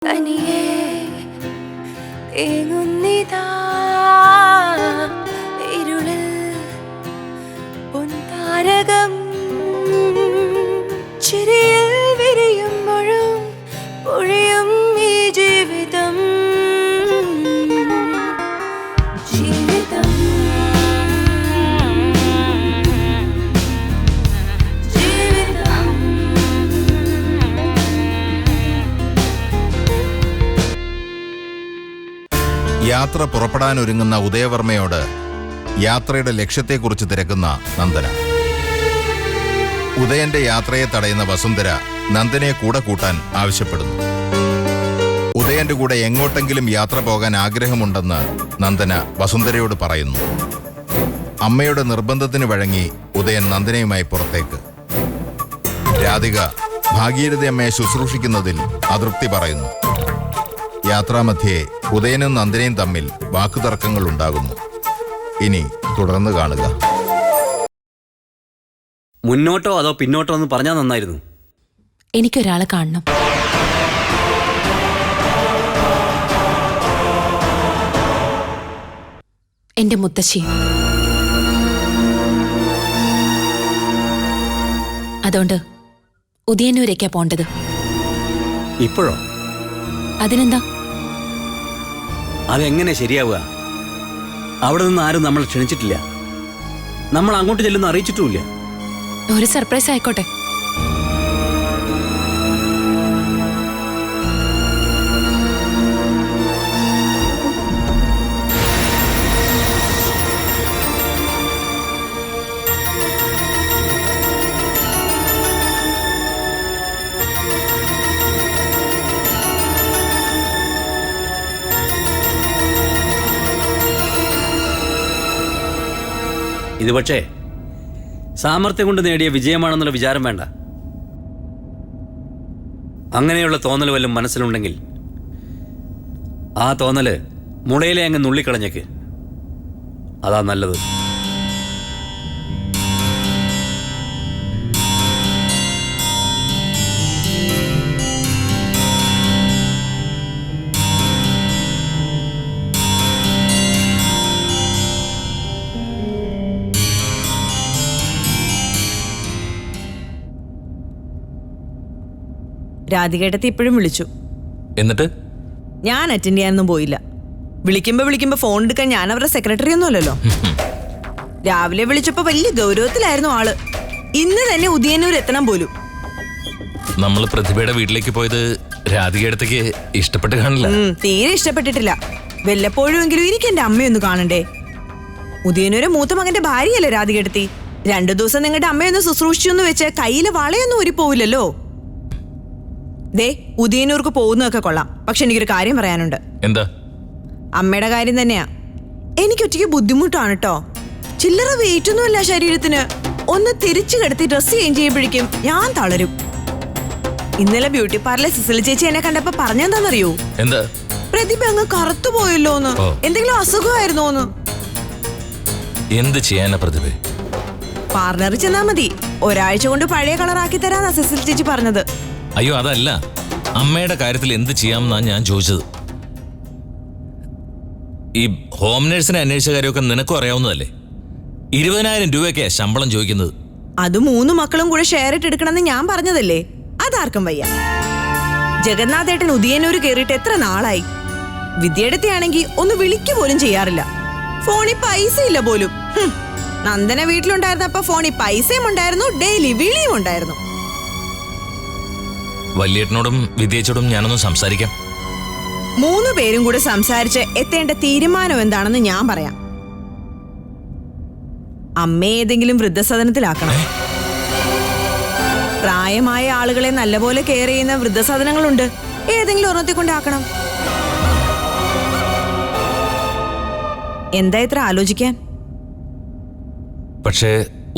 തനിയേ ഏങ്ങുന്നിതാ ഇരുളിൽ പൊൻതാരകം ചിരിയിൽ വിരിയുമ്പോഴും പൊഴിയും ഈ ജീവിതം ജീവിതം ജീവിതം യാത്ര പുറപ്പെടാനൊരുങ്ങുന്ന ഉദയവർമ്മയോട് യാത്രയുടെ ലക്ഷ്യത്തെക്കുറിച്ച് തിരക്കുന്ന നന്ദന. ഉദയന്റെ യാത്രയെ തടയുന്ന വസുന്ധര നന്ദനെ കൂടെ കൂട്ടാൻ ആവശ്യപ്പെടുന്നു. ഉദയന്റെ കൂടെ എങ്ങോട്ടെങ്കിലും യാത്ര പോകാൻ ആഗ്രഹമുണ്ടെന്ന് നന്ദന വസുന്ധരയോട് പറയുന്നു. അമ്മയുടെ നിർബന്ധത്തിന് വഴങ്ങി ഉദയൻ നന്ദനയുമായി പുറത്തേക്ക്. രാധിക ഭാഗീരഥയമ്മയെ ശുശ്രൂഷിക്കുന്നതിൽ അതൃപ്തി പറയുന്നു. യാത്രാമധ്യേ ഉദയനും നന്ദനയും തമ്മിൽ വാക്കുതർക്കങ്ങൾ ഉണ്ടാകുന്നു. ഇനി തുടർന്ന് കാണുക. മുന്നോട്ടോ അതോ പിന്നോട്ടോ എന്ന് പറഞ്ഞാൽ നന്നായിരുന്നു. എനിക്കൊരാളെ കാണണം. എന്റെ മുത്തശ്ശി. അതുകൊണ്ട് ഉദയന്നൂരേക്കാ പോണ്ടത്. ഇപ്പോഴോ? അതിനെന്താ? അതെങ്ങനെ ശരിയാവുക? അവിടെ നിന്ന് ആരും നമ്മൾ ക്ഷണിച്ചിട്ടില്ല. നമ്മൾ അങ്ങോട്ട് ചെല്ലുന്ന അറിയിച്ചിട്ടുമില്ല. ഒരു സർപ്രൈസ് ആയിക്കോട്ടെ. ഇത് പക്ഷേ സാമർത്ഥ്യം കൊണ്ട് നേടിയ വിജയമാണെന്നുള്ള വിചാരം വേണ്ട. അങ്ങനെയുള്ള തോന്നൽ വല്ലതും മനസ്സിലുണ്ടെങ്കിൽ ആ തോന്നല് മുളയിലെ അങ്ങ് നുള്ളിക്കളഞ്ഞേക്ക്. അതാ നല്ലത്. രാധികേട്ടത്തി ഇപ്പോഴും വിളിച്ചു. എന്നിട്ട് ഞാൻ അറ്റൻഡ് ചെയ്യാനൊന്നും പോയില്ല. വിളിക്കുമ്പോ ഫോൺ എടുക്കാൻ ഞാൻ അവരുടെ സെക്രട്ടറി ഒന്നും അല്ലല്ലോ. രാവിലെ വിളിച്ചപ്പോ വലിയ ഗൗരവത്തിലായിരുന്നു ആള്. ഇന്ന് തന്നെ ഉദയന്നൂർ എത്തണം പോലും. നമ്മൾ പ്രതിഭയുടെ വീട്ടിലേക്ക് പോയത് രാധികേടത്തേക്ക് ഇഷ്ടപ്പെട്ട് കാണില്ല. തീരെ ഇഷ്ടപ്പെട്ടിട്ടില്ല. വല്ലപ്പോഴും എങ്കിലും എനിക്ക് എന്റെ അമ്മയൊന്ന് കാണണ്ടേ. ഉദയന്നൂരെ മൂത്ത മകന്റെ ഭാര്യയല്ലേ രാധികേട്ടത്തി. 2 ദിവസം നിങ്ങളുടെ അമ്മയൊന്ന് ശുശ്രൂഷിച്ചു വെച്ച് കയ്യില് വളയൊന്നും ഊരിപ്പോവില്ലല്ലോ. ദേ, ഉദയന്നൂർക്ക് പോകുന്നതൊക്കെ കൊള്ളാം. പക്ഷെ എനിക്കൊരു കാര്യം പറയാനുണ്ട്. എന്താ? അമ്മയുടെ കാര്യം തന്നെയാ. എനിക്കൊറ്റയ്ക്ക് ബുദ്ധിമുട്ടാണ് കേട്ടോ. ചില്ലറ വെയിറ്റ് ഒന്നുമല്ല ശരീരത്തിന്. ഒന്ന് തിരിച്ചു കിടത്തി ഡ്രസ് ചേഞ്ച് ചെയ്യുമ്പോഴേക്കും ഞാൻ തളരും. ഇന്നലെ ബ്യൂട്ടി പാർലർ സിസിൽ ചേച്ചി എന്നെ കണ്ടപ്പോ പറഞ്ഞെന്താന്നറിയോ? എന്താ? പ്രതിഭ അങ്ങ് കറുത്തു പോയല്ലോന്ന്. എന്തെങ്കിലും അസുഖമായിരുന്നോന്ന്. എന്ത് ചെയ്യാനാ പ്രതിഭ? പാർലറിൽ ചെന്നാ മതി, ഒരാഴ്ച കൊണ്ട് പഴയ കളറാക്കി തരാന്നാ സിസിൽ ചേച്ചി പറഞ്ഞത്. അയ്യോ, അതല്ല, അമ്മയുടെ കാര്യത്തിൽ എന്ത് ചെയ്യാമെന്നാ ഞാൻ ചോദിച്ചത്. ഈ ഹോം നേഴ്സിനെ അന്വേഷിച്ച കാര്യമൊക്കെ നിനക്കും അറിയാവുന്നതല്ലേ. 20,000 രൂപയൊക്കെ ശമ്പളം ചോദിക്കുന്നത്. അത് 3 മക്കളും കൂടെ ഷെയർ ഇട്ട് എടുക്കണമെന്ന് ഞാൻ പറഞ്ഞതല്ലേ. അതാർക്കും വയ്യ. ജഗന്നാഥേട്ടൻ ഉദയന്നൂര് കേറിയിട്ട് എത്ര നാളായി. വിദ്യയെടുത്തിയാണെങ്കിൽ ഒന്ന് വിളിക്കു പോലും ചെയ്യാറില്ല. ഫോണിൽ പൈസ ഇല്ല പോലും. നന്ദന വീട്ടിലുണ്ടായിരുന്നപ്പോ ഫോണിൽ പൈസയും ഉണ്ടായിരുന്നു, ഡെയിലി വിളിയും ഉണ്ടായിരുന്നു. വല്യേട്ടനോടും വിദ്യേച്ചോടും ഞാനൊന്നും സംസാരിക്കാം. 3 പേരും കൂടെ സംസാരിച്ച് എത്തേണ്ട തീരുമാനം എന്താണെന്ന് ഞാൻ പറയാം. അമ്മയെ ഏതെങ്കിലും വൃദ്ധസദനത്തിലാക്കണം. പ്രായമായ ആളുകളെ നല്ലപോലെ കെയർ ചെയ്യുന്ന വൃദ്ധസദനങ്ങളുണ്ട്. ഏതെങ്കിലും ഒരെണ്ണത്തെ കൊണ്ടാക്കണം. എന്താ ഇത്ര ആലോചിക്കാൻ? പക്ഷേ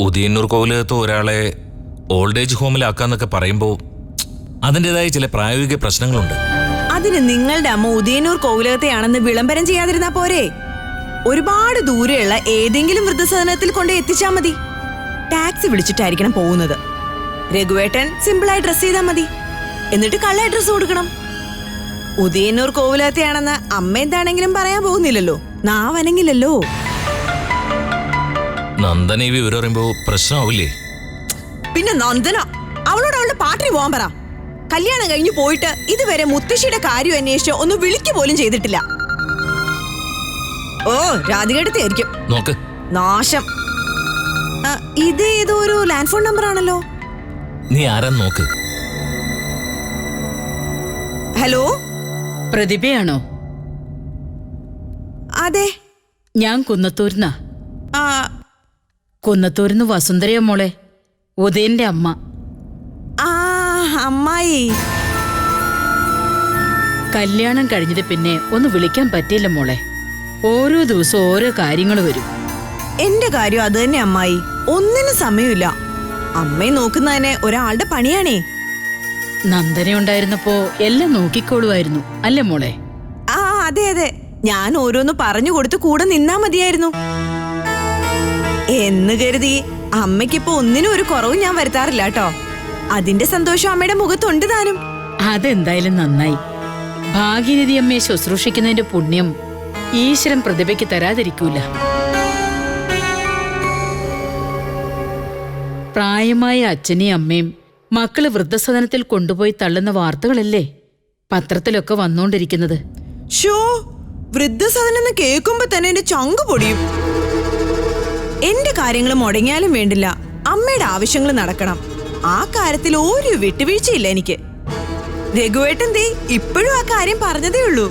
ഉദയന്നൂർ കോവിലകത്ത് ഒരാളെ ഓൾഡ് ഏജ് ഹോമിലാക്കാന്നൊക്കെ പറയുമ്പോ അതിൻ്റെതായ ചില പ്രായോഗിക പ്രശ്നങ്ങളുണ്ട്. അതിന് നിങ്ങളുടെ അമ്മ ഉദയന്നൂർ കോവിലകത്തെയാണെന്ന് വിളംബരം ചെയ്യാതിരുന്നാ പോരെ? ഒരുപാട് ദൂരെയുള്ള ഏതെങ്കിലും വൃദ്ധസദനത്തിൽ കൊണ്ട് എത്തിച്ചാ മതി. ടാക്സി വിളിച്ചിട്ടായിരിക്കണം പോകുന്നത്. രഘുവേട്ടൻ സിമ്പിളായി ഡ്രസ് ചെയ്താൽ മതി. എന്നിട്ട് കള്ള അഡ്രസ് കൊടുക്കണം. ഉദയന്നൂർ കോവിലകത്തെയാണെന്ന് അമ്മ എന്താണെങ്കിലും പറയാൻ പോകുന്നില്ലല്ലോ, നാവനങ്ങില്ലല്ലോ. നന്ദന ഈ വിവരം അറിയുമ്പോ പ്രശ്നമാവില്ലേ? പിന്നെ നന്ദന അവളോട് അവളുടെ പാട്ടിന് പോകാൻ പറ. കല്യാണം കഴിഞ്ഞു പോയിട്ട് ഇതുവരെ മുത്തശ്ശിയുടെ കാര്യം അന്വേഷിച്ച് ഒന്ന് വിളിക്കു പോലും ചെയ്തിട്ടില്ല. ഓ, രാധികടുത്തായിരിക്കും നോക്ക്. നാശം. ഇത് ഏതോ ഒരു ലാൻഡ് ഫോൺ നമ്പർ ആണല്ലോ. നീ ആരാന്ന് നോക്ക്. ഹലോ, പ്രതിഭയാണോ? അതെ. ഞാൻ കുന്നത്തൂരിന്നാ. ആ, കുന്നത്തൂരിന്ന് വസുന്ധരയോ മോളെ, ഉദയന്റെ അമ്മ. ആ അമ്മായി. കല്യാണം കഴിഞ്ഞത് പിന്നെ ഒന്ന് വിളിക്കാൻ പറ്റിയില്ല മോളെ. ഓരോ ദിവസവും ഓരോ കാര്യങ്ങൾ വരും. എന്റെ കാര്യം അത് തന്നെ അമ്മായി. ഒന്നിനും സമയമില്ല. അമ്മയെ നോക്കുന്നതിന് ഒരാളുടെ പണിയാണേ. നന്ദന ഉണ്ടായിരുന്നപ്പോ എല്ലാം നോക്കിക്കോളുമായിരുന്നു അല്ലേ മോളെ? ആ അതെ അതെ, ഞാൻ ഓരോന്ന് പറഞ്ഞു കൊടുത്ത് കൂടെ നിന്നാ മതിയായിരുന്നു എന്ന് കരുതി അമ്മയ്ക്കിപ്പോ ഒന്നിനും ഒരു കുറവും ഞാൻ വരുത്താറില്ല കേട്ടോ. അതിന്റെ സന്തോഷം അമ്മയുടെ മുഖത്തുണ്ട് താനും. അതെന്തായാലും നന്നായി. ഭാഗീരഥി അമ്മയെ ശുശ്രൂഷിക്കുന്നതിന്റെ പുണ്യം ഈശ്വരൻ പ്രതിഭയ്ക്ക് തരാതിരിക്കൂല. പ്രായമായ അച്ഛനെയും അമ്മയും മക്കള് വൃദ്ധസദനത്തിൽ കൊണ്ടുപോയി തള്ളുന്ന വാർത്തകളല്ലേ പത്രത്തിലൊക്കെ വന്നോണ്ടിരിക്കുന്നത്. ഷോ, വൃദ്ധസദനം കേൾക്കുമ്പോ തന്നെ എന്റെ ചങ്ക് പൊടിയും. എന്റെ കാര്യങ്ങൾ മുടങ്ങിയാലും വേണ്ടില്ല, അമ്മയുടെ ആവശ്യങ്ങൾ നടക്കണം. ആ കാര്യത്തിൽ ഒരു വിട്ടുവീഴ്ചയില്ല എനിക്ക്. രഘുവേട്ടൻ ദേ ഇപ്പോഴും ആ കാര്യം പറഞ്ഞതേ ഉള്ളൂ.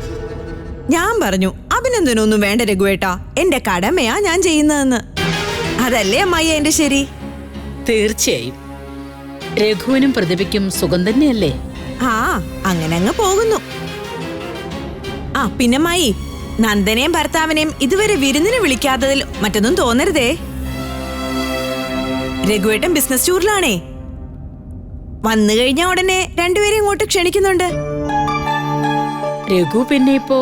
ഞാൻ പറഞ്ഞു, അഭിനന്ദനൊന്നും വേണ്ട രഘുവേട്ടാ, എന്റെ കടമയാ ഞാൻ ചെയ്യുന്നതെന്ന്. അതല്ലേ അമ്മായി എന്റെ ശരി? തീർച്ചയായും രഘുവിനും പ്രതിഭയ്ക്കും സുഖം തന്നെയല്ലേ? ആ, അങ്ങനെ അങ്ങ് പോകുന്നു. ആ പിന്നെ മായി, നന്ദനെയും ഭർത്താവിനെയും ഇതുവരെ വിരുന്നിന് വിളിക്കാത്തതിൽ മറ്റൊന്നും തോന്നരുതേ. രഘുവേട്ടൻ ബിസിനസ് ടൂറിലാണേ. വന്നു കഴിഞ്ഞ ഉടനെ രണ്ടുപേരും ഇങ്ങോട്ട് ക്ഷണിക്കുന്നുണ്ട്. രഘു പിന്നെ ഇപ്പോ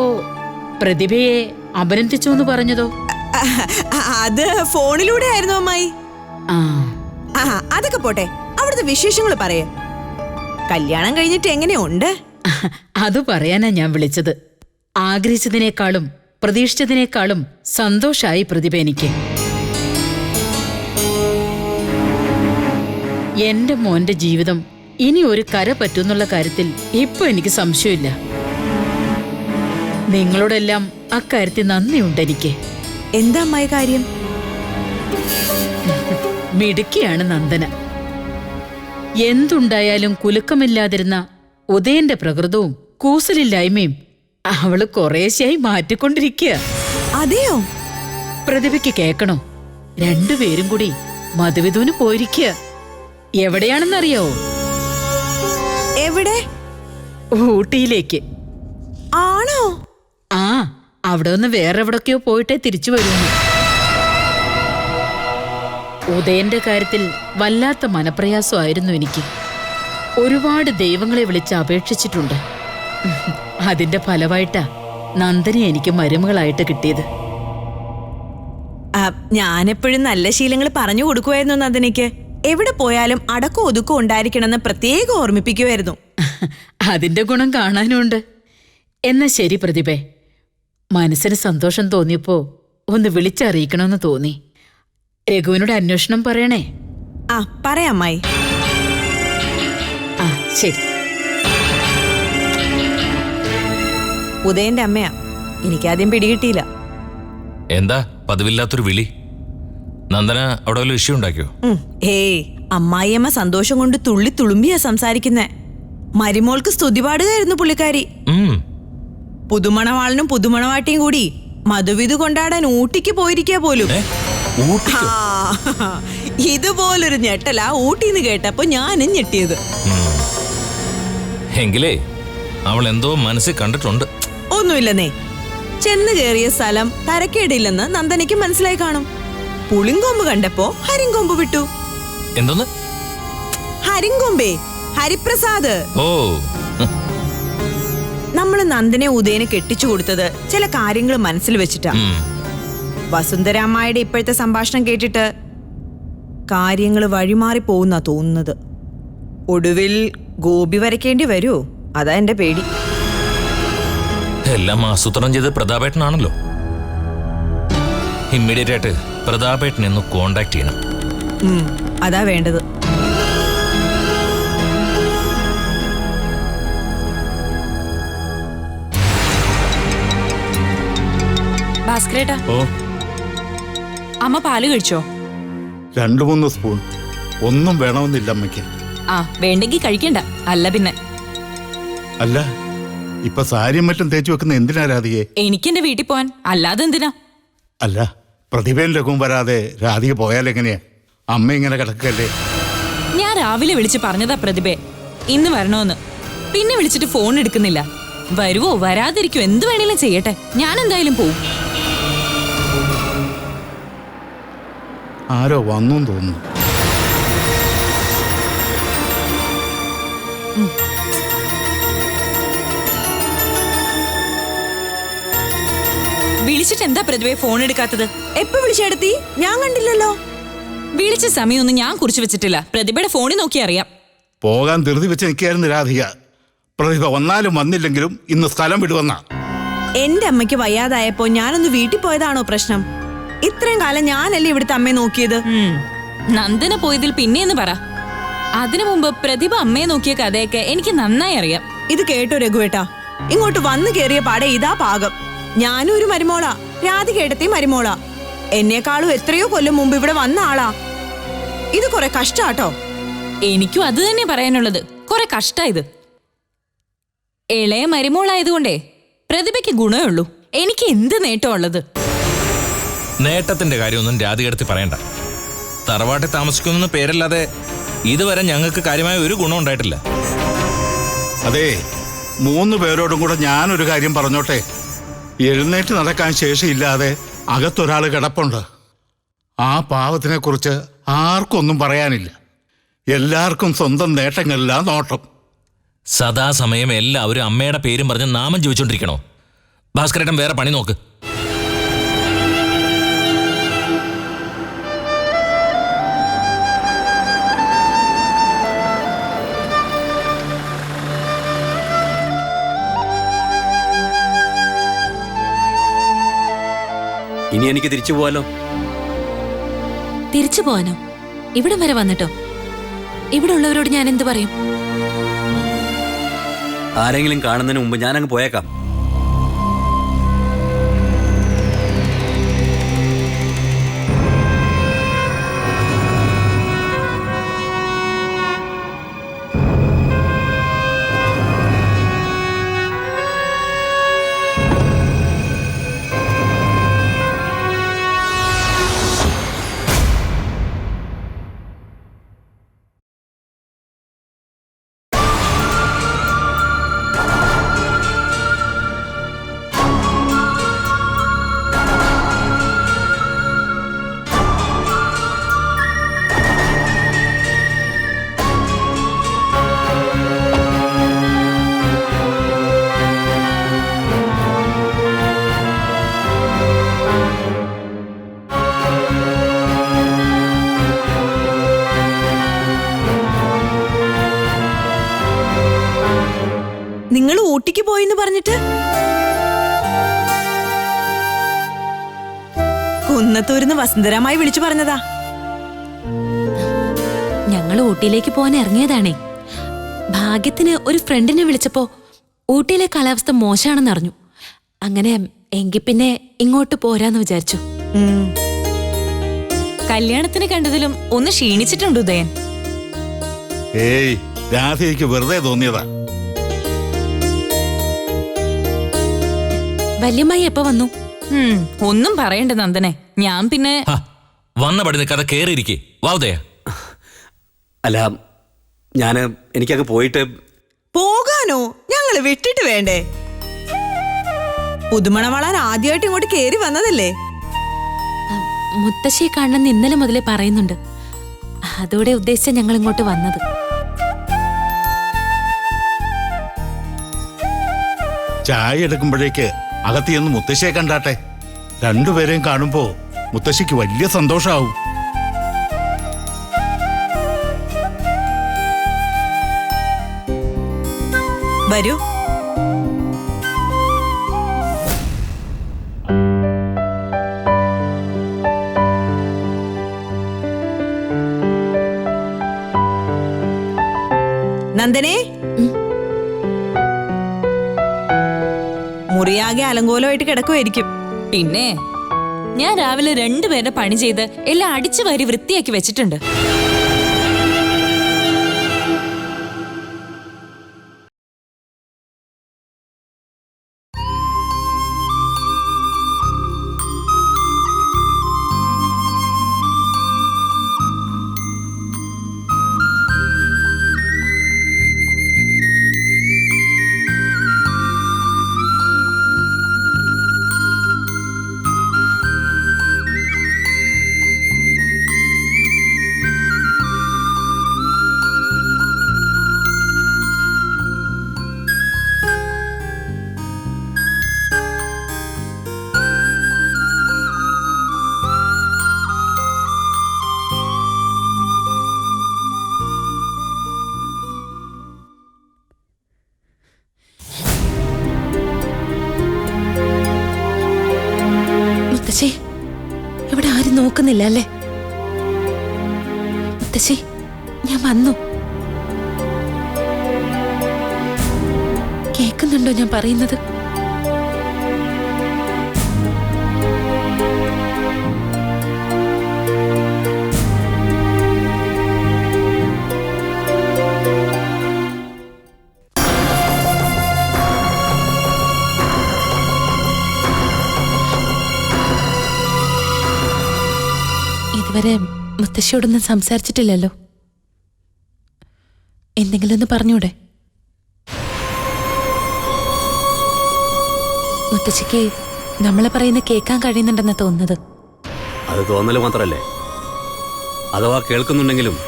പ്രതിഭയെ അഭിനന്ദിച്ചു എന്ന് പറഞ്ഞതോ? അത് ഫോണിലൂടെ ആയിരുന്നു അമ്മായി. ആ, അതൊക്കെ പോട്ടെ, അവിടുത്തെ വിശേഷങ്ങൾ പറയേ. കല്യാണം കഴിഞ്ഞിട്ട് എങ്ങനെയുണ്ട്? അത് പറയാനാ ഞാൻ വിളിച്ചത്. ആഗ്രഹിച്ചതിനേക്കാളും പ്രതീക്ഷിച്ചതിനേക്കാളും സന്തോഷായി പ്രതിഭ എനിക്ക്. എന്റെ മോന്റെ ജീവിതം ഇനി ഒരു കര പറ്റുന്നുള്ള കാര്യത്തിൽ ഇപ്പൊ എനിക്ക് സംശയമില്ല. നിങ്ങളോടെല്ലാം അക്കാര്യത്തിൽ നന്ദിയുണ്ട് എനിക്ക്. എന്താ അമ്മായി കാര്യം? മിടുക്കിയാണ് നന്ദന. എന്തുണ്ടായാലും കുലുക്കമില്ലാതിരുന്ന ഉദയന്റെ പ്രകൃതവും കൂസലില്ലായ്മയും അവള് കുറേശ്ശായി മാറ്റിക്കൊണ്ടിരിക്കുക. അതെയോ? പ്രതിഭയ്ക്ക് കേക്കണോ? രണ്ടുപേരും കൂടി മധുവിധുവിന് പോയിരിക്കുക. എവിടെയാണെന്നറിയാവോ? എവിടെ? ഊട്ടിയിലേക്ക്. ആണോ? ആ, അവിടെ നിന്ന് വേറെ എവിടൊക്കെയോ പോയിട്ടേ തിരിച്ചു വരുന്നു. ഉദയന്റെ കാര്യത്തിൽ വല്ലാത്ത മനപ്രയാസമായിരുന്നു എനിക്ക്. ഒരുപാട് ദൈവങ്ങളെ വിളിച്ച് അപേക്ഷിച്ചിട്ടുണ്ട്. അതിന്റെ ഫലമായിട്ടാ നന്ദനെ എനിക്ക് മരുമകളായിട്ട് കിട്ടിയത്. ഞാനെപ്പോഴും നല്ല ശീലങ്ങൾ പറഞ്ഞു കൊടുക്കുമായിരുന്നു നന്ദനയ്ക്ക്. എവിടെ പോയാലും അടക്കോ ഒതുക്കോ ഉണ്ടായിരിക്കണമെന്ന് പ്രത്യേകം ഓർമ്മിപ്പിക്കുമായിരുന്നു. അതിന്റെ ഗുണം കാണാനുണ്ട്. എന്നാ ശരി പ്രതിഭേ, മനസ്സിന് സന്തോഷം തോന്നിയപ്പോ ഒന്ന് വിളിച്ചറിയിക്കണമെന്ന് തോന്നി. രഘുവിനോട് അന്വേഷണം പറയണേ. ആ പറയാം അമ്മായി. ആ ശരി. ഉദയന്റെ അമ്മയാ. എനിക്കാദ്യം പിടികിട്ടിയില്ല. എന്താ പതിവില്ലാത്തൊരു വിളി? നന്ദന അവിടെ വല്ല ഇഷ്യൂ ഉണ്ടാക്കിയോ? ഏയ്, അമ്മായിയമ്മ സന്തോഷം കൊണ്ട് തുള്ളി തുളുമ്പിയാ സംസാരിക്കുന്നേ. മരുമോൾക്ക് സ്തുതി പാടുകയായിരുന്നു പുള്ളിക്കാരി. പുതുമണവാളനും പുതുമണവാട്ടിയും കൂടി മധുവിധു കൊണ്ടാടാൻ ഊട്ടിക്ക് പോയിരിക്കുക പോലും. ഇതുപോലൊരു ഞെട്ടലാ ഊട്ടിന്ന് കേട്ടപ്പോ ഞാനും ഞെട്ടിയത്. എങ്കിലേ അവൾ എന്തോ മനസ്സിൽ കണ്ടിട്ടുണ്ട്. ഒന്നുമില്ലെന്നേ, ചെന്ന് കേറിയ സ്ഥലം തരക്കേടില്ലെന്ന് നന്ദനയ്ക്ക് മനസ്സിലായി കാണും. പുളിങ്കൊമ്പ് കണ്ടപ്പോ ഹരിങ്കൊമ്പ് വിട്ടു. എന്തോന്ന്? ഹരിങ്കൊമ്പേ, ഹരിപ്രസാദ്. ഓ, നമ്മള് നന്ദനെ ഉദയനെ കെട്ടിച്ചു കൊടുത്തത് ചില കാര്യങ്ങൾ മനസ്സിൽ വെച്ചിട്ടാ. വസുന്ധരാമ്മയുടെ ഇപ്പോഴത്തെ സംഭാഷണം കേട്ടിട്ട് കാര്യങ്ങൾ വഴിമാറി പോകുന്നാ തോന്നുന്നത്. ഒടുവിൽ ഗോപി വരയ്ക്കേണ്ടി വരുമോ? അതാ എന്റെ പേടി. എല്ലാം ആസൂത്രണം ചെയ്ത് പ്രതാപേട്ടനാണല്ലോ. ഇമ്മീഡിയറ്റ് ആയിട്ട് പ്രതാപേട്ടനെ ഒന്ന് കോണ്ടാക്ട് ചെയ്യണം. അതാ വേണ്ടത്. ഭാസ്കരേട്ടാ, ഓ അമ്മ പാല് കഴിച്ചോ? 2-3 സ്പൂൺ. ഒന്നും വേണമെന്നില്ല അമ്മയ്ക്ക്. ആ, വേണ്ടെങ്കിൽ കഴിക്കണ്ട. അല്ല പിന്നെ അല്ല, ഇപ്പൊ സാരിയും മറ്റും തേച്ചു വെക്കുന്ന എന്തിനാ രാധികയെ? എനിക്ക് എന്റെ വീട്ടിൽ പോവാൻ, അല്ലാതെ എന്തിനാ? അല്ല, പ്രതിഭയും ലഘുവും വരാതെ രാധിക പോയാലെങ്ങനെയാ? അമ്മ ഇങ്ങനെ കിടക്കല്ലേ? ഞാൻ രാവിലെ വിളിച്ച് പറഞ്ഞതാ പ്രതിഭയെ ഇന്ന് വരണോന്ന്. പിന്നെ വിളിച്ചിട്ട് ഫോൺ എടുക്കുന്നില്ല. വരുവോ വരാതിരിക്കോ എന്ത് വേണേലും ചെയ്യട്ടെ, ഞാൻ എന്തായാലും പോവും. ആരോ വന്നു തോന്നുന്നു. വിളിച്ചിട്ട് എന്താ പ്രതിഭയെ ഫോൺ എടുക്കാത്തത്? എപ്പോ വിളിച്ചെടുത്തി? ഞാൻ കണ്ടില്ലല്ലോ. വിളിച്ച സമയമൊന്നും ഞാൻ കുറിച്ച് വെച്ചിട്ടില്ല. പ്രതിഭയുടെ ഫോണിൽ നോക്കി അറിയാം. പോകാൻ ധൃതി വെച്ച് നിൽക്കായിരുന്നു രാധിക. പ്രതിഭ വന്നാലും വന്നില്ലെങ്കിലും ഇന്ന് സ്ഥലം വിടുവന്ന. എന്റെ അമ്മയ്ക്ക് വയ്യാതായപ്പോ ഞാനൊന്ന് വീട്ടിൽ പോയതാണോ പ്രശ്നം? ഇത്രയും കാലം ഞാനല്ലേ ഇവിടുത്തെ അമ്മയെ നോക്കിയത്. നന്ദന പോയതിൽ പിന്നെയെന്ന് പറ. അതിനു മുമ്പ് പ്രതിഭ അമ്മയെ നോക്കിയ കഥയൊക്കെ എനിക്ക് നന്നായി അറിയാം. ഇത് കേട്ടോ രഘുവേട്ടാ, ഇങ്ങോട്ട് വന്നു കേറിയ പാടെ ഇതാ പാകം. ഞാനും ഒരു മരുമോളാ, രാധികേട്ടത്തി മരുമോളാ. എന്നെക്കാളും എത്രയോ കൊല്ലം മുമ്പ് ഇവിടെ വന്ന ആളാ. ഇത് കുറെ കഷ്ടാട്ടോ. എനിക്കും അത് തന്നെ പറയാനുള്ളത്. കുറെ കഷ്ടായത്. ഇളയ മരുമോളായതുകൊണ്ടേ പ്രതിഭയ്ക്ക് ഗുണമേ ഉള്ളൂ. എനിക്ക് എന്ത് നേട്ടമുള്ളത്? നേട്ടത്തിന്റെ കാര്യമൊന്നും രാധികടുത്ത് പറയണ്ട. തറവാട്ടിൽ താമസിക്കുന്ന പേരല്ലാതെ ഇതുവരെ ഞങ്ങൾക്ക് കാര്യമായ ഒരു ഗുണം ഉണ്ടായിട്ടില്ല. അതെ, 3 പേരോടും കൂടെ ഞാനൊരു കാര്യം പറഞ്ഞോട്ടെ. എഴുന്നേറ്റ് നടക്കാൻ ശേഷിയില്ലാതെ അകത്തൊരാൾ കിടപ്പുണ്ട്. ആ പാവത്തിനെ കുറിച്ച് ആർക്കൊന്നും പറയാനില്ല. എല്ലാവർക്കും സ്വന്തം നേട്ടങ്ങളിലാ നോട്ടം. സദാസമയം എല്ലാവരും അമ്മയുടെ പേരും പറഞ്ഞ് നാമം ചോദിച്ചോണ്ടിരിക്കണോ? ഭാസ്കരേട്ടൻ വേറെ പണി നോക്ക്. ഇനി എനിക്ക് തിരിച്ചു പോവാലോ? തിരിച്ചു പോവാനോ? ഇവിടെ വരെ വന്നിട്ടോ? ഇവിടെ ഉള്ളവരോട് ഞാൻ എന്ത് പറയും? ആരെങ്കിലും കാണുന്നതിന് മുമ്പ് ഞാനങ്ങ് പോയേക്കാം. നിങ്ങൾ ഊട്ടിക്ക് പോയിന്ന് പറഞ്ഞിട്ട് കുന്നത്തൂരിന്ന് വസന്തരാമായി വിളിച്ചു പറഞ്ഞതാ. ഞങ്ങൾ ഊട്ടിയിലേക്ക് പോകാൻ ഇറങ്ങിയതാണേ. ഭാഗ്യത്തിന് ഒരു ഫ്രണ്ടിനെ വിളിച്ചപ്പോ ഊട്ടിയിലെ കാലാവസ്ഥ മോശമാണെന്ന് അറിഞ്ഞു. അങ്ങനെ എങ്കിൽ പിന്നെ ഇങ്ങോട്ട് പോരാന്ന് വിചാരിച്ചു. കല്യാണത്തിന് കണ്ടതിലും ഒന്ന് ക്ഷീണിച്ചിട്ടുണ്ട് ഉദയൻ. ഏയ്, രാധയ്ക്ക് വെറുതെ തോന്നിയതാ. വല്യമ്മായി എപ്പോ വന്നു? ഒന്നും പറയണ്ട നന്ദനെ. ഞാൻ പിന്നെ വന്ന പടി നിൽക്കാതെ കേറിയിരിക്കേ. വാവുദയ. അല്ല, എനിക്കങ്ങ് പോയിട്ട്. പോകാനോ? ഞങ്ങള് വിട്ടിട്ട് വേണ്ടേ? പുതുമണ വളാൻ ആദ്യമായിട്ട് ഇങ്ങോട്ട് കേറി വന്നതല്ലേ? മുത്തശ്ശിയെ കാണണമെന്ന് ഇന്നലെ മുതലേ പറയുന്നുണ്ട്. അതോടെ ഉദ്ദേശിച്ച ഞങ്ങൾ ഇങ്ങോട്ട് വന്നത്. ചായ എടുക്കുമ്പോഴേക്ക് അകത്തിയെന്ന് മുത്തശ്ശിയെ കണ്ടാട്ടെ. 2 പേരെയും കാണുമ്പോ മുത്തശ്ശിക്ക് വലിയ സന്തോഷാവും. വരൂ. നന്ദനെ, മുറിയാകെ അലങ്കോലമായിട്ട് കിടക്കുമായിരിക്കും. പിന്നെ ഞാൻ രാവിലെ 2 പേരുടെ പണി ചെയ്ത് എല്ലാം അടിച്ചു വാരി വൃത്തിയാക്കി വെച്ചിട്ടുണ്ട്. മുത്തശ്ശി, ഇവിടെ ആരും നോക്കുന്നില്ല അല്ലേ? മുത്തശ്ശി, ഞാൻ വന്നു. കേൾക്കുന്നുണ്ടോ ഞാൻ പറയുന്നത്? ഇതുവരെ മുത്തശ്ശിയോടൊന്നും സംസാരിച്ചിട്ടില്ലല്ലോ. എന്തെങ്കിലും ഒന്ന് പറഞ്ഞൂടെ? മുത്തശ്ശിക്ക് നമ്മളെ പറയുന്ന കേൾക്കാൻ കഴിയുന്നുണ്ടെന്നാ തോന്നുന്നത്. അത് തോന്നല് മാത്രല്ലേ. അഥവാ കേൾക്കുന്നുണ്ടെങ്കിലും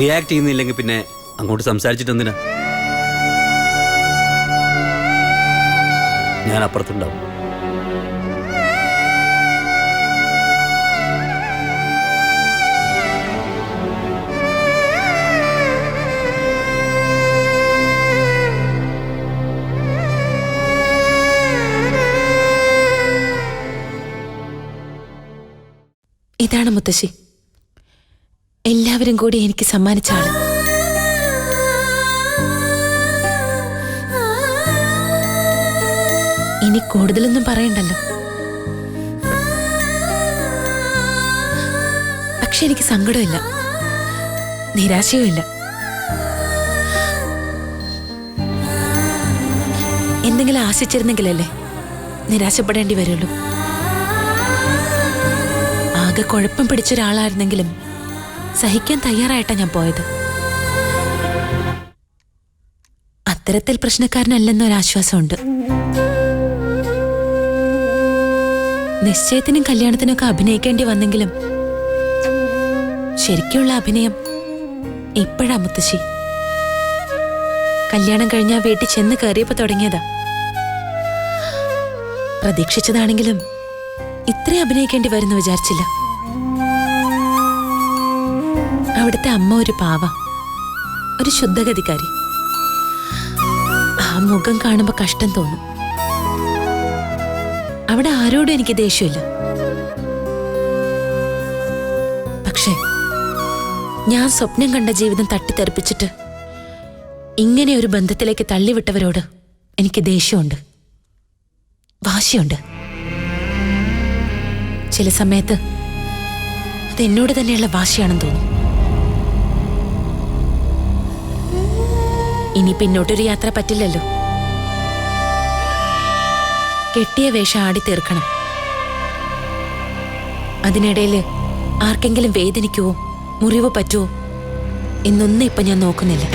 റിയാക്ട് ചെയ്യുന്നില്ലെങ്കിൽ പിന്നെ അങ്ങോട്ട് സംസാരിച്ചിട്ട് എന്തിനാ? ഞാൻ അപ്പുറത്തുണ്ടാവും. ഇതാണ് മുത്തശ്ശി, എല്ലാവരും കൂടി എനിക്ക് സമ്മാനിച്ച ആള്. ഇനി കൂടുതലൊന്നും പറയണ്ടല്ലോ. പക്ഷെ എനിക്ക് സങ്കടമില്ല, നിരാശയുമില്ല. എന്തെങ്കിലും ആശിച്ചിരുന്നെങ്കിലല്ലേ നിരാശപ്പെടേണ്ടി വരുള്ളൂ. ആകെ കുഴപ്പം പിടിച്ചൊരാളായിരുന്നെങ്കിലും സഹിക്കാൻ തയ്യാറായിട്ടാ ഞാൻ പോയത്. അത്തരത്തിൽ പ്രശ്നക്കാരനല്ലെന്നൊരാശ്വാസമുണ്ട്. നിശ്ചയത്തിനും കല്യാണത്തിനൊക്കെ അഭിനയിക്കേണ്ടി വന്നെങ്കിലും ശരിക്കുള്ള അഭിനയം ഇപ്പോഴാ മുത്തശ്ശി. കല്യാണം കഴിഞ്ഞാ വീട്ടിൽ ചെന്ന് കയറിയപ്പോ തുടങ്ങിയതാ. പ്രതീക്ഷിച്ചതാണെങ്കിലും ഇത്രയും അഭിനയിക്കേണ്ടി വരുന്നു വിചാരിച്ചില്ല. അവിടുത്തെ അമ്മ ഒരു പാവ, ഒരു ശുദ്ധഗതിക്കാരി. ആ മുഖം കാണുമ്പോ കഷ്ടം തോന്നും. അവിടെ ആരോടും എനിക്ക് ദേഷ്യമില്ല. പക്ഷേ ഞാൻ സ്വപ്നം കണ്ട ജീവിതം തട്ടിത്തെറിപ്പിച്ചിട്ട് ഇങ്ങനെ ഒരു ബന്ധത്തിലേക്ക് തള്ളിവിട്ടവരോട് എനിക്ക് ദേഷ്യമുണ്ട്, വാശിയുണ്ട്. ചില സമയത്ത് അത് എന്നോട് തന്നെയുള്ള വാശിയാണെന്ന് തോന്നും. ഇനി പിന്നോട്ടൊരു യാത്ര പറ്റില്ലല്ലോ. കെട്ടിയ വേഷം ആടി തീർക്കണം. അതിനിടയിൽ ആർക്കെങ്കിലും വേദനിക്കുവോ മുറിവോ പറ്റുവോ എന്നൊന്നും ഇപ്പൊ ഞാൻ നോക്കുന്നില്ല.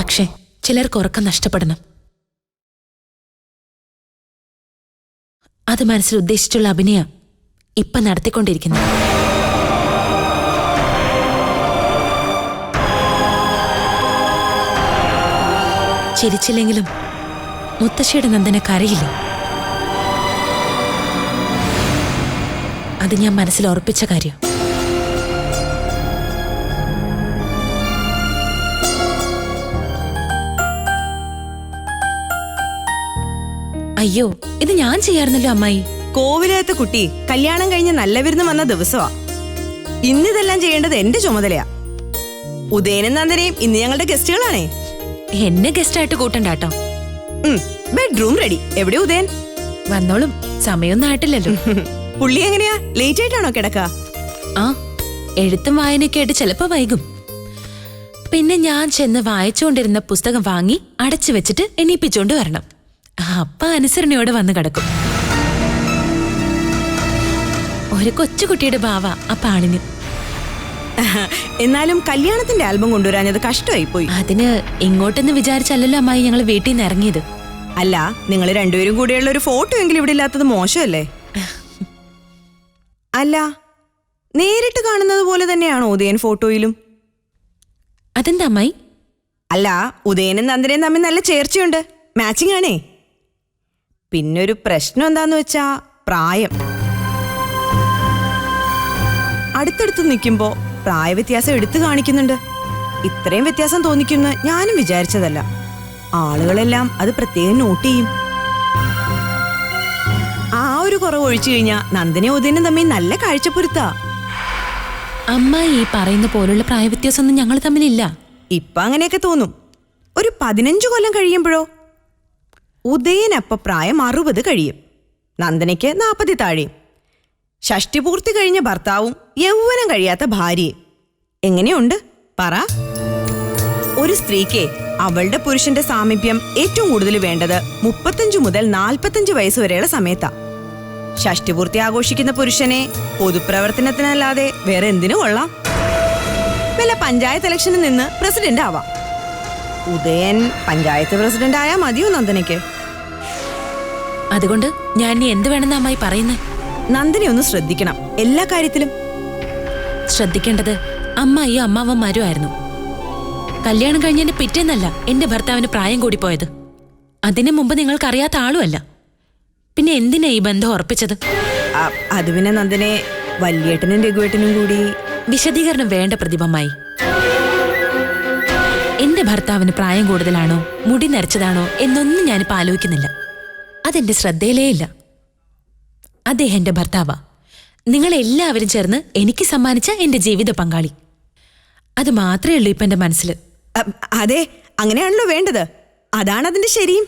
പക്ഷെ ചിലർക്ക് ഉറക്കം നഷ്ടപ്പെടണം. അത് മനസ്സിൽ ഉദ്ദേശിച്ചുള്ള അഭിനയം ഇപ്പൊ നടത്തിക്കൊണ്ടിരിക്കുന്നു. ചിരിച്ചില്ലെങ്കിലും മുത്തശ്ശിയുടെ നന്ദന കരയില്ല. അത് ഞാൻ മനസ്സിൽ ഉറപ്പിച്ച കാര്യം. അയ്യോ, ഇത് ഞാൻ ചെയ്യാറുന്നല്ലോ അമ്മായി. കോവിലകത്ത് കുട്ടി കല്യാണം കഴിഞ്ഞ് നല്ല വിരുന്ന് വന്ന ദിവസമാ. ഇന്നിതെല്ലാം ചെയ്യേണ്ടത് എന്റെ ചുമതലയാ. ഉദയനും നന്ദനയും ഇന്ന് ഞങ്ങളുടെ ഗസ്റ്റുകളാണേ. എന്നെ ഗസ്റ്റായിട്ട് കൂട്ടണ്ടാട്ടോ. Bedroom ready. എവിടെ ഉദയൻ? വന്നോളും, സമയൊന്നും ആയിട്ടില്ലല്ലോ. പുള്ളി എങ്ങനെയാ, ലേറ്റ് ആയിട്ടാണോ കിടക്ക? ആ, എഴുത്തും വായനയൊക്കെ ആയിട്ട് ചിലപ്പോ വൈകും. പിന്നെ ഞാൻ ചെന്ന് വായിച്ചുകൊണ്ടിരുന്ന പുസ്തകം വാങ്ങി അടച്ചു വെച്ചിട്ട് എണീപ്പിച്ചോണ്ട് വരണം. അപ്പ അനുസരണയോടെ വന്ന് കിടക്കും. ഒരു കൊച്ചുകുട്ടിയുടെ ഭാവ അപ്പ ആളിന്. എന്നാലും കല്യാണത്തിന്റെ ആൽബം കൊണ്ടുവരാഞ്ഞത് കഷ്ടമായി പോയി. അതിന് ഇങ്ങോട്ടെന്ന് വിചാരിച്ചല്ലല്ലോ അമ്മായി ഞങ്ങൾ വീട്ടിൽ നിന്ന് ഇറങ്ങിയത്. അല്ല, നിങ്ങൾ രണ്ടുപേരും കൂടെയുള്ള ഒരു ഫോട്ടോ എങ്കിലും ഇവിടെ ഇല്ലാത്തത് മോശമല്ലേ? അല്ല, നേരിട്ട് കാണുന്നത് പോലെ തന്നെയാണോ ഉദയൻ ഫോട്ടോയിലും? അതെന്താ അമ്മായി? അല്ല, ഉദയനും നന്ദനയും തമ്മിൽ നല്ല ചേർച്ചയുണ്ട്, മാച്ചിങ് ആണേ. പിന്നൊരു പ്രശ്നം എന്താന്ന് വെച്ചാ പ്രായം. അടുത്തടുത്ത് നിൽക്കുമ്പോ പ്രായവ്യത്യാസം എടുത്തു കാണിക്കുന്നുണ്ട്. ഇത്രയും വ്യത്യാസം തോന്നിക്കുന്ന ഞാനും വിചാരിച്ചതല്ല. ആളുകളെല്ലാം അത് പ്രത്യേകം നോട്ട് ചെയ്യും. ആ ഒരു കുറവ് ഒഴിച്ചു കഴിഞ്ഞാ നന്ദനയും ഉദയനും തമ്മിൽ നല്ല കാഴ്ചപ്പൊരുത്താ. അമ്മായി ഈ പറയുന്ന പോലുള്ള പ്രായവ്യത്യാസമൊന്നും ഞങ്ങൾ തമ്മിലില്ല. ഇപ്പൊ അങ്ങനെയൊക്കെ തോന്നും. ഒരു 15 കൊല്ലം കഴിയുമ്പോഴോ? ഉദയനപ്പ പ്രായം 60 കഴിയും, നന്ദനയ്ക്ക് 40 താഴെയും. ഷഷ്ടിപൂർത്തി കഴിഞ്ഞ ഭർത്താവും യൗവനം കഴിയാത്ത ഭാര്യയും. എങ്ങനെയുണ്ട് പറ? ഒരു സ്ത്രീക്ക് അവളുടെ പുരുഷന്റെ സാമീപ്യം ഏറ്റവും കൂടുതൽ വേണ്ടത് 35 മുതൽ 45 വയസ്സ് വരെയുള്ള സമയത്താ. ഷഷ്ടിപൂർത്തി ആഘോഷിക്കുന്ന പുരുഷനെ പൊതുപ്രവർത്തനത്തിനല്ലാതെ വേറെ എന്തിനു കൊള്ളാം? വല്ല പഞ്ചായത്ത് ഇലക്ഷനിൽ നിന്ന് പ്രസിഡന്റ് ആവാം. ഉദയൻ പഞ്ചായത്ത് പ്രസിഡന്റ് ആയാ മതിയോ നന്ദനയ്ക്ക്? അതുകൊണ്ട് ഞാൻ ഇനി എന്ത് വേണമെന്ന് അമ്മായി പറയുന്നേ? നന്ദനെ ഒന്ന് ശ്രദ്ധിക്കണം എല്ലാ കാര്യത്തിലും. ശ്രദ്ധിക്കേണ്ടത് അമ്മായിയും അമ്മാവന്മാരും ആയിരുന്നു. കല്യാണം കഴിഞ്ഞതിന്റെ പിറ്റേന്നല്ല എന്റെ ഭർത്താവിന് പ്രായം കൂടിപ്പോയത്. അതിനു മുമ്പ് നിങ്ങൾക്കറിയാത്ത ആളുമല്ല. പിന്നെ എന്തിനാ ഈ ബന്ധം ഉറപ്പിച്ചത്? അത് പിന്നെ നന്ദനെ വല്യേട്ടനും രഘുവേട്ടനും കൂടി. വിശദീകരണം വേണ്ട പ്രതിഭമായി. എന്റെ ഭർത്താവിന് പ്രായം കൂടുതലാണോ മുടി നരച്ചതാണോ എന്നൊന്നും ഞാനിപ്പോ ആലോചിക്കുന്നില്ല. അതെന്റെ ശ്രദ്ധയിലേ ഇല്ല. അദ്ദേഹം എന്റെ ഭർത്താവാ. നിങ്ങളെല്ലാവരും ചേർന്ന് എനിക്ക് സമ്മാനിച്ച എന്റെ ജീവിത പങ്കാളി. അത് മാത്രമേ ഉള്ളൂ ഇപ്പൊ എന്റെ മനസ്സിൽ. അതെ, അങ്ങനെയാണല്ലോ വേണ്ടത്. അതാണ് അതിന്റെ ശരിയും.